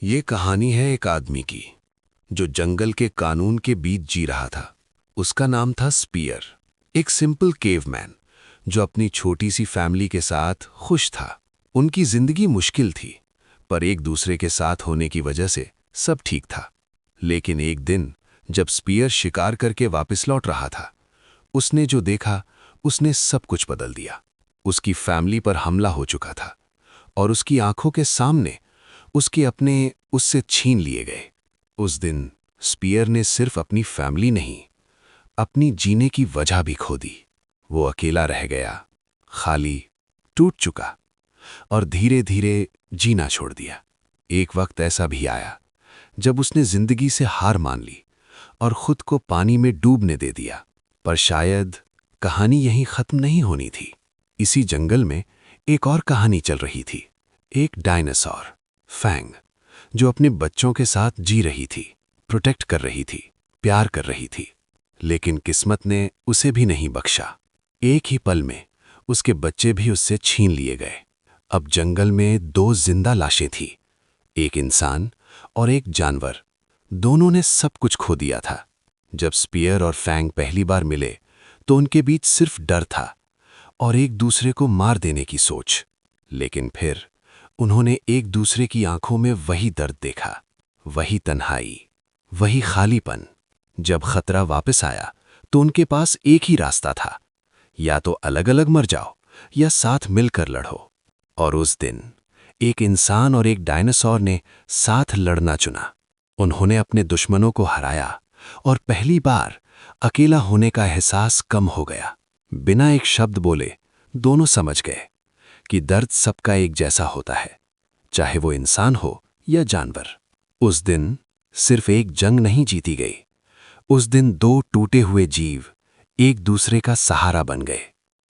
ये कहानी है एक आदमी की जो जंगल के कानून के बीच जी रहा था। उसका नाम था स्पीयर, एक सिंपल केवमैन जो अपनी छोटी सी फैमिली के साथ खुश था। उनकी जिंदगी मुश्किल थी, पर एक दूसरे के साथ होने की वजह से सब ठीक था। लेकिन एक दिन जब स्पीयर शिकार करके वापस लौट रहा था, उसने जो देखा उसने सब कुछ बदल दिया। उसकी फैमिली पर हमला हो चुका था और उसकी आंखों के सामने उसके अपने उससे छीन लिए गए। उस दिन स्पीयर ने सिर्फ अपनी फैमिली नहीं, अपनी जीने की वजह भी खो दी। वो अकेला रह गया, खाली, टूट चुका और धीरे धीरे जीना छोड़ दिया। एक वक्त ऐसा भी आया जब उसने जिंदगी से हार मान ली और खुद को पानी में डूबने दे दिया। पर शायद कहानी यहीं खत्म नहीं होनी थी। इसी जंगल में एक और कहानी चल रही थी। एक डायनासोर, फैंग, जो अपने बच्चों के साथ जी रही थी, प्रोटेक्ट कर रही थी, प्यार कर रही थी। लेकिन किस्मत ने उसे भी नहीं बख्शा। एक ही पल में उसके बच्चे भी उससे छीन लिए गए। अब जंगल में दो जिंदा लाशें थीं, एक इंसान और एक जानवर। दोनों ने सब कुछ खो दिया था। जब स्पीयर और फैंग पहली बार मिले तो उनके बीच सिर्फ डर था और एक दूसरे को मार देने की सोच। लेकिन फिर उन्होंने एक दूसरे की आंखों में वही दर्द देखा, वही तन्हाई, वही खालीपन। जब खतरा वापस आया तो उनके पास एक ही रास्ता था, या तो अलग अलग मर जाओ या साथ मिलकर लड़ो। और उस दिन एक इंसान और एक डायनासोर ने साथ लड़ना चुना। उन्होंने अपने दुश्मनों को हराया और पहली बार अकेला होने का एहसास कम हो गया। बिना एक शब्द बोले दोनों समझ गए कि दर्द सबका एक जैसा होता है, चाहे वो इंसान हो या जानवर। उस दिन सिर्फ एक जंग नहीं जीती गई, उस दिन दो टूटे हुए जीव एक दूसरे का सहारा बन गए।